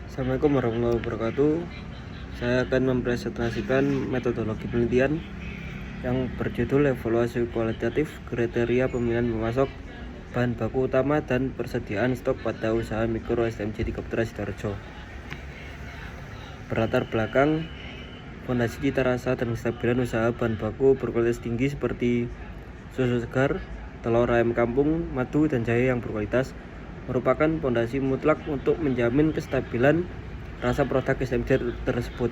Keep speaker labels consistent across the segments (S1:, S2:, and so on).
S1: Assalamualaikum warahmatullahi wabarakatuh. Saya akan mempresentasikan metodologi penelitian yang berjudul evaluasi kualitatif kriteria pemilihan pemasok bahan baku utama dan persediaan stok pada usaha mikro STMJ di Kabupaten Sidoarjo. Berlatar belakang fondasi cita rasa dan kestabilan usaha bahan baku berkualitas tinggi seperti susu segar, telur ayam kampung, madu, dan jahe yang berkualitas merupakan fondasi mutlak untuk menjamin kestabilan rasa produk STMJ tersebut.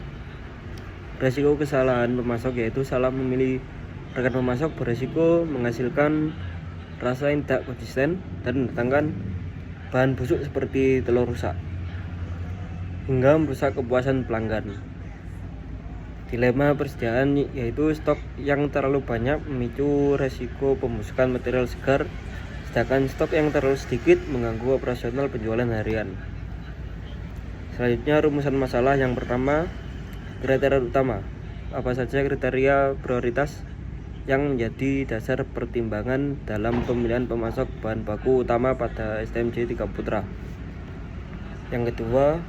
S1: Resiko kesalahan pemasok yaitu salah memilih rekan pemasok beresiko menghasilkan rasa yang tidak konsisten dan mendatangkan bahan busuk seperti telur rusak hingga merusak kepuasan pelanggan. Dilema persediaan yaitu stok yang terlalu banyak memicu resiko pembusukan material segar, sedangkan stok yang terlalu sedikit mengganggu operasional penjualan harian. Selanjutnya rumusan masalah yang pertama, kriteria utama. Apa saja kriteria prioritas yang menjadi dasar pertimbangan dalam pemilihan pemasok bahan baku utama pada STMJ 3 Putra? Yang kedua,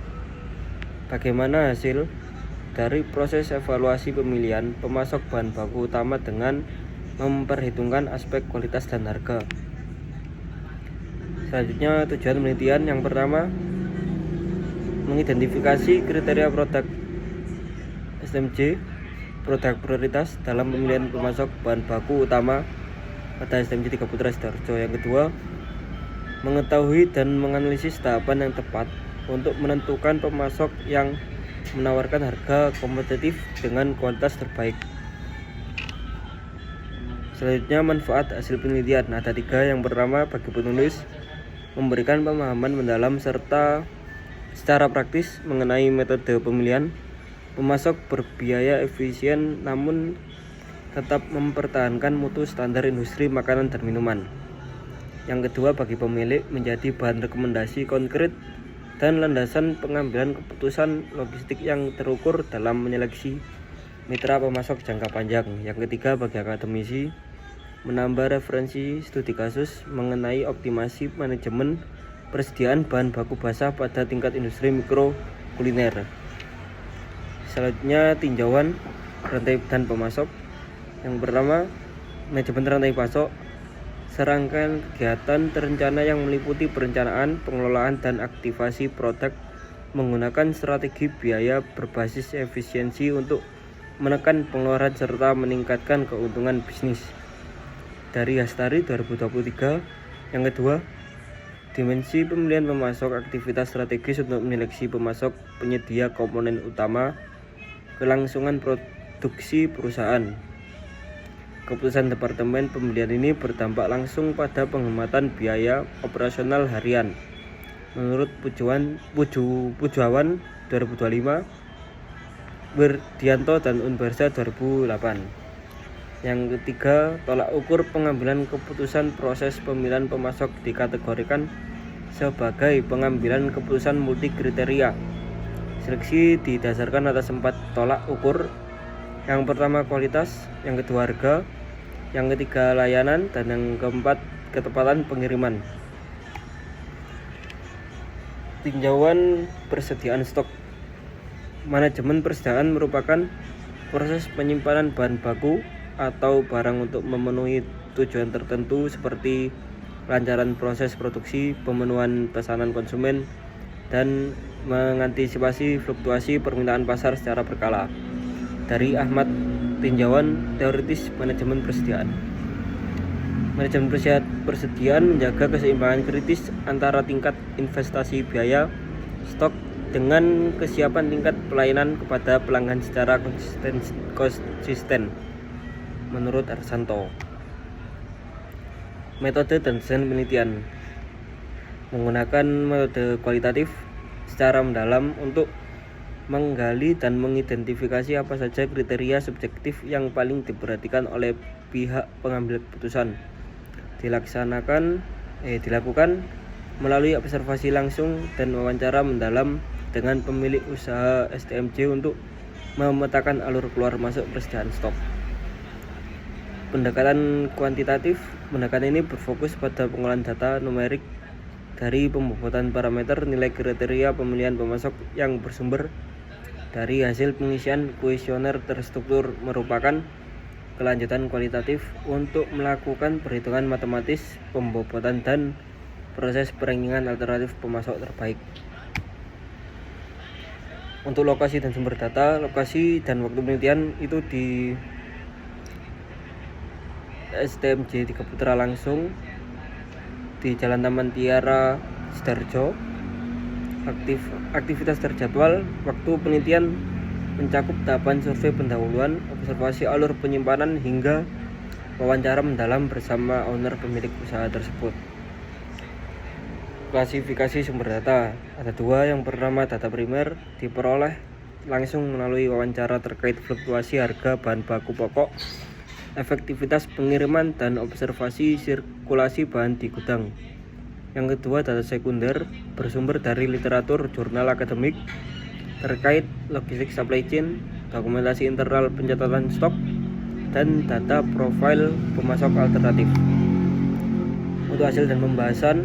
S1: bagaimana hasil dari proses evaluasi pemilihan pemasok bahan baku utama dengan memperhitungkan aspek kualitas dan harga. Selanjutnya tujuan penelitian yang pertama, mengidentifikasi kriteria produk STMJ, produk prioritas dalam pemilihan pemasok bahan baku utama pada STMJ 3 Putra Sidoarjo. Yang kedua, mengetahui dan menganalisis tahapan yang tepat untuk menentukan pemasok yang menawarkan harga kompetitif dengan kualitas terbaik. Selanjutnya manfaat hasil penelitian. Ada 3. Yang pertama, bagi penulis memberikan pemahaman mendalam serta secara praktis mengenai metode pemilihan pemasok berbiaya efisien namun tetap mempertahankan mutu standar industri makanan dan minuman. Yang kedua, bagi pemilik menjadi bahan rekomendasi konkret dan landasan pengambilan keputusan logistik yang terukur dalam menyeleksi mitra pemasok jangka panjang. Yang ketiga, bagi akademisi menambah referensi studi kasus mengenai optimasi manajemen persediaan bahan baku basah pada tingkat industri mikro kuliner. Selanjutnya tinjauan rantai dan pemasok. Yang pertama, manajemen rantai pasok. Serangkaian kegiatan terencana yang meliputi perencanaan, pengelolaan, dan aktivasi produk menggunakan strategi biaya berbasis efisiensi untuk menekan pengeluaran serta meningkatkan keuntungan bisnis. Dari Hastari 2023. Yang kedua, dimensi pemilihan pemasok, aktivitas strategis untuk menyeleksi pemasok penyedia komponen utama, kelangsungan produksi perusahaan. Keputusan Departemen Pemilihan ini berdampak langsung pada penghematan biaya operasional harian. Menurut Pujuawan 2025, Wirdianto dan Unbarsa 2008. Yang ketiga, tolak ukur pengambilan keputusan. Proses pemilihan pemasok dikategorikan sebagai pengambilan keputusan multi kriteria. Seleksi didasarkan atas 4 tolak ukur. Yang pertama kualitas, yang kedua harga, yang ketiga layanan, dan yang keempat ketepatan pengiriman. Tinjauan persediaan stok. Manajemen persediaan merupakan proses penyimpanan bahan baku atau barang untuk memenuhi tujuan tertentu seperti kelancaran proses produksi, pemenuhan pesanan konsumen, dan mengantisipasi fluktuasi permintaan pasar secara berkala. Dari Ahmad, tinjauan teoritis manajemen persediaan. Manajemen persediaan menjaga keseimbangan kritis antara tingkat investasi biaya stok dengan kesiapan tingkat pelayanan kepada pelanggan secara konsisten. Menurut Arsanto. Metode dan desain penelitian. Menggunakan metode kualitatif secara mendalam untuk menggali dan mengidentifikasi apa saja kriteria subjektif yang paling diperhatikan oleh pihak pengambil keputusan. Dilakukan melalui observasi langsung dan wawancara mendalam dengan pemilik usaha STMJ untuk memetakan alur keluar masuk persediaan stok. Pendekatan kuantitatif. Pendekatan ini berfokus pada pengolahan data numerik dari pembobotan parameter nilai kriteria pemilihan pemasok yang bersumber dari hasil pengisian kuesioner terstruktur merupakan kelanjutan kualitatif untuk melakukan perhitungan matematis pembobotan dan proses perankingan alternatif pemasok terbaik. Untuk lokasi dan sumber data, lokasi dan waktu penelitian itu di STMJ 3 Putra langsung di Jalan Taman Tiara, Sidoarjo. Aktivitas terjadwal. Waktu penelitian mencakup tahapan survei pendahuluan, observasi alur penyimpanan hingga wawancara mendalam bersama owner pemilik usaha tersebut. Klasifikasi sumber data ada dua. Yang pertama, data primer diperoleh langsung melalui wawancara terkait fluktuasi harga bahan baku pokok, efektivitas pengiriman, dan observasi sirkulasi bahan di gudang. Yang kedua, data sekunder bersumber dari literatur jurnal akademik terkait logistik supply chain, dokumentasi internal pencatatan stok, dan data profil pemasok alternatif. Untuk hasil dan pembahasan,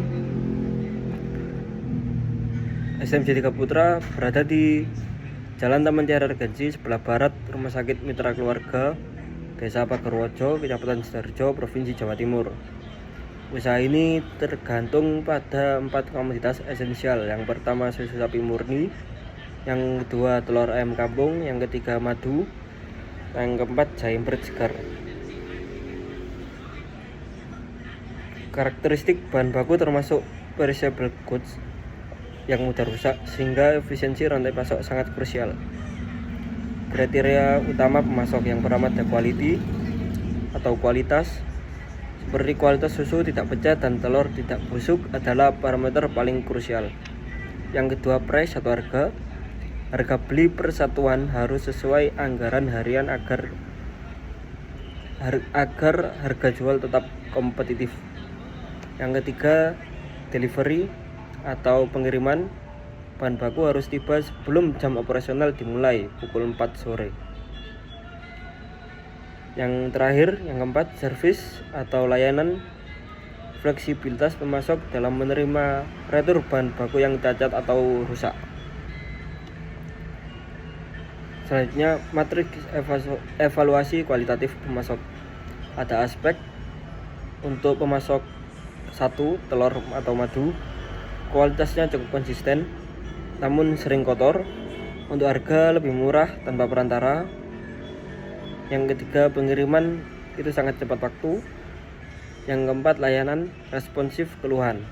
S1: STMJ 3 Putra berada di Jalan Taman Tiara Regensi sebelah barat Rumah Sakit Mitra Keluarga, Desa Pagerwojo, Kecamatan Sidoarjo, Provinsi Jawa Timur. Usaha ini tergantung pada 4 komoditas esensial. Yang pertama, susu sapi murni. Yang kedua, telur ayam kampung. Yang ketiga, madu. Yang keempat, jahe emprit segar. Karakteristik bahan baku termasuk perishable goods yang mudah rusak, sehingga efisiensi rantai pasok sangat krusial. Kriteria utama pemasok yang pertama ada quality atau kualitas. Seperti kualitas susu tidak pecah dan telur tidak busuk adalah parameter paling krusial. Yang kedua, price atau harga. Harga beli per satuan harus sesuai anggaran harian agar harga jual tetap kompetitif. Yang ketiga, delivery atau pengiriman. Bahan baku harus tiba sebelum jam operasional dimulai, pukul 4 sore. Yang terakhir, yang keempat, service atau layanan. Fleksibilitas pemasok dalam menerima retur bahan baku yang cacat atau rusak. Selanjutnya, matriks evaluasi kualitatif pemasok. Ada aspek untuk pemasok 1, telur atau madu. Kualitasnya cukup konsisten, namun sering kotor. Untuk harga lebih murah tanpa perantara. Yang ketiga, pengiriman itu sangat cepat waktu. Yang keempat, layanan responsif keluhan.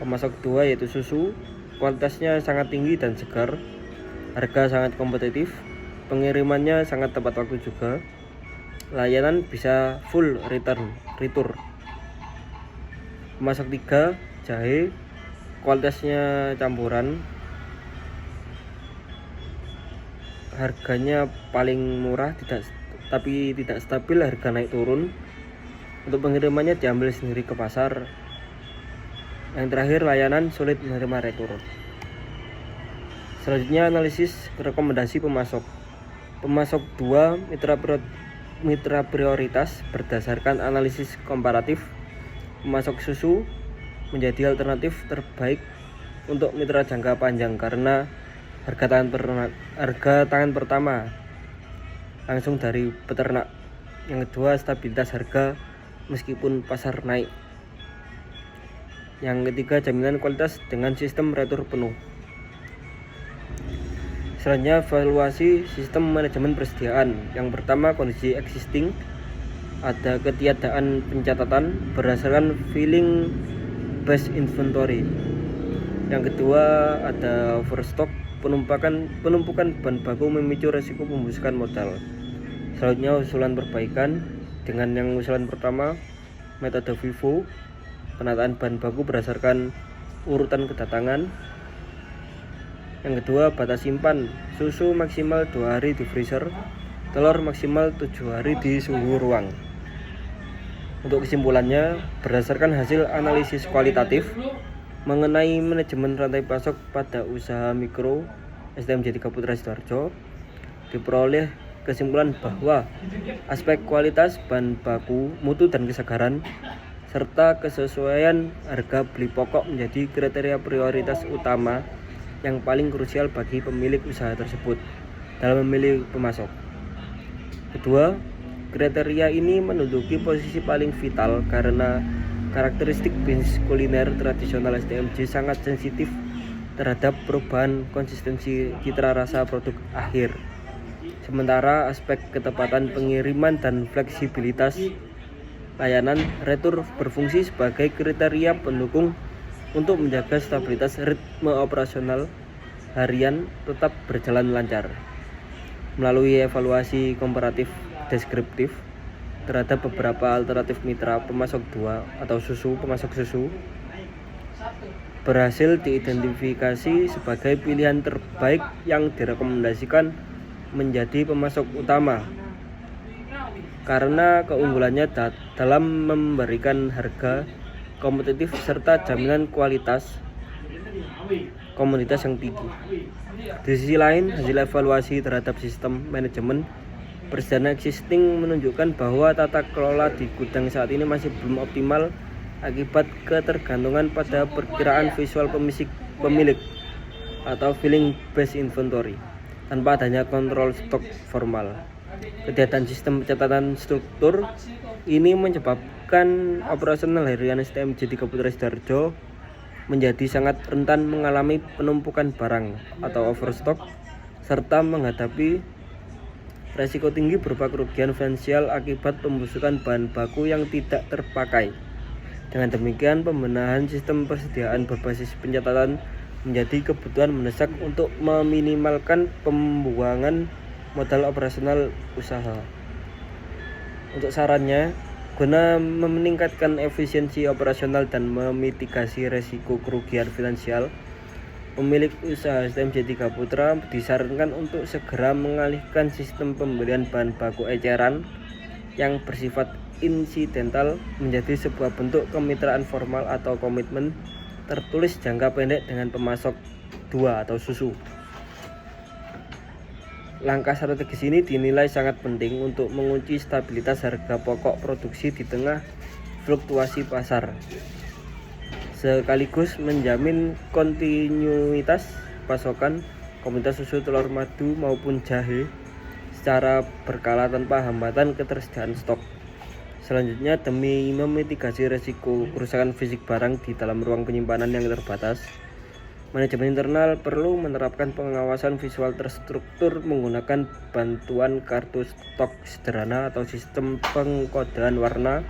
S1: Pemasok 2 yaitu susu. Kualitasnya sangat tinggi dan segar. Harga sangat kompetitif. Pengirimannya sangat tepat waktu juga. Layanan bisa full retur. Pemasok 3, jahe. Kualitasnya campuran, harganya paling murah, tapi tidak stabil, harga naik turun. Untuk pengirimannya diambil sendiri ke pasar. Yang terakhir, layanan sulit menerima retur. Selanjutnya, analisis rekomendasi pemasok. Pemasok 2 mitra prioritas berdasarkan analisis komparatif. Pemasok susu menjadi alternatif terbaik untuk mitra jangka panjang karena harga tangan pertama langsung dari peternak. Yang kedua, stabilitas harga meskipun pasar naik. Yang ketiga, jaminan kualitas dengan sistem retur penuh. Selanjutnya, evaluasi sistem manajemen persediaan. Yang pertama, kondisi existing. Ada ketiadaan pencatatan berdasarkan filling base inventory. Yang kedua, ada overstock. Penumpukan bahan baku memicu resiko pembusukan modal. Selanjutnya, usulan perbaikan. Dengan yang usulan pertama, metode FIFO, penataan bahan baku berdasarkan urutan kedatangan. Yang kedua, batas simpan. Susu maksimal 2 hari di freezer, telur maksimal 7 hari di suhu ruang. Untuk kesimpulannya, berdasarkan hasil analisis kualitatif mengenai manajemen rantai pasok pada usaha mikro STMJ 3 Putra Sidoarjo, diperoleh kesimpulan bahwa aspek kualitas bahan baku, mutu dan kesegaran, serta kesesuaian harga beli pokok menjadi kriteria prioritas utama yang paling krusial bagi pemilik usaha tersebut dalam memilih pemasok. Kedua, kriteria ini menduduki posisi paling vital karena karakteristik bisnis kuliner tradisional STMJ sangat sensitif terhadap perubahan konsistensi citra rasa produk akhir. Sementara aspek ketepatan pengiriman dan fleksibilitas layanan retur berfungsi sebagai kriteria pendukung untuk menjaga stabilitas ritme operasional harian tetap berjalan lancar. Melalui evaluasi komparatif deskriptif terhadap beberapa alternatif mitra pemasok pemasok susu berhasil diidentifikasi sebagai pilihan terbaik yang direkomendasikan menjadi pemasok utama karena keunggulannya dalam memberikan harga kompetitif serta jaminan kualitas komoditas yang tinggi. Di sisi lain, hasil evaluasi terhadap sistem manajemen persediaan existing menunjukkan bahwa tata kelola di gudang saat ini masih belum optimal akibat ketergantungan pada perkiraan visual pemilik atau filling based inventory tanpa adanya kontrol stok formal. Ketiadaan sistem pencatatan struktur ini menyebabkan operasional harian STMJ di Kabupaten Sidoarjo menjadi sangat rentan mengalami penumpukan barang atau overstock serta menghadapi resiko tinggi berupa kerugian finansial akibat pembusukan bahan baku yang tidak terpakai. Dengan demikian, pembenahan sistem persediaan berbasis pencatatan menjadi kebutuhan mendesak untuk meminimalkan pembuangan modal operasional usaha. Untuk sarannya, guna meningkatkan efisiensi operasional dan memitigasi resiko kerugian finansial, pemilik usaha STMJ Tiga Putra disarankan untuk segera mengalihkan sistem pembelian bahan baku eceran yang bersifat insidental menjadi sebuah bentuk kemitraan formal atau komitmen tertulis jangka pendek dengan pemasok dua atau susu. Langkah strategis ini dinilai sangat penting untuk mengunci stabilitas harga pokok produksi di tengah fluktuasi pasar, sekaligus menjamin kontinuitas pasokan komoditas susu, telur, madu maupun jahe secara berkala tanpa hambatan ketersediaan stok. Selanjutnya, demi memitigasi resiko kerusakan fisik barang di dalam ruang penyimpanan yang terbatas, manajemen internal perlu menerapkan pengawasan visual terstruktur menggunakan bantuan kartu stok sederhana atau sistem pengkodean warna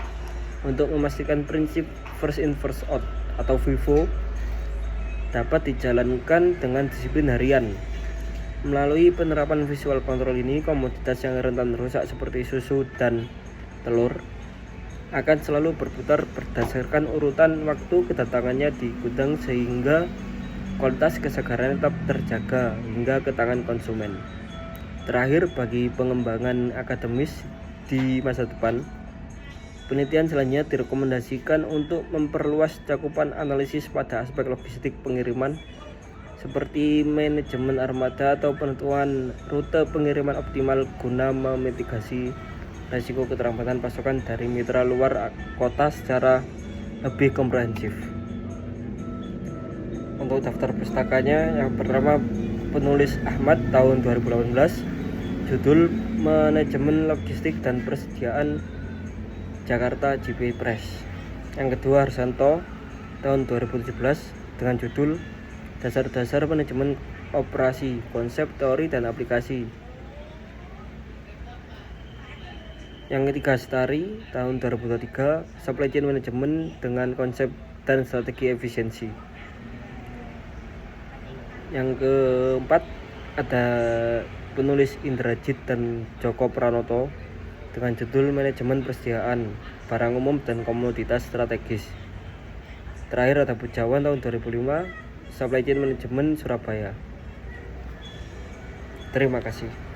S1: untuk memastikan prinsip first in first out atau FIFO dapat dijalankan dengan disiplin harian. Melalui penerapan visual kontrol ini, komoditas yang rentan rusak seperti susu dan telur akan selalu berputar berdasarkan urutan waktu kedatangannya di gudang sehingga kualitas kesegaran tetap terjaga hingga ke tangan konsumen. Terakhir, bagi pengembangan akademis di masa depan, penelitian selanjutnya direkomendasikan untuk memperluas cakupan analisis pada aspek logistik pengiriman seperti manajemen armada atau penentuan rute pengiriman optimal guna memitigasi risiko keterlambatan pasokan dari mitra luar kota secara lebih komprehensif. Untuk daftar pustakanya, yang pertama penulis Ahmad tahun 2018, judul Manajemen Logistik dan Persediaan Jakarta JP Press. Yang kedua Harsanto tahun 2017 dengan judul Dasar-dasar Manajemen Operasi, Konsep, Teori, dan Aplikasi. Yang ketiga Stari tahun 2023, Supply Chain Management dengan Konsep dan Strategi Efisiensi. Yang keempat ada penulis Indrajit dan Joko Pranoto dengan judul Manajemen Persediaan Barang Umum dan Komoditas Strategis. Terakhir ada Bujawan tahun 2005, Supply Chain Management Surabaya. Terima kasih.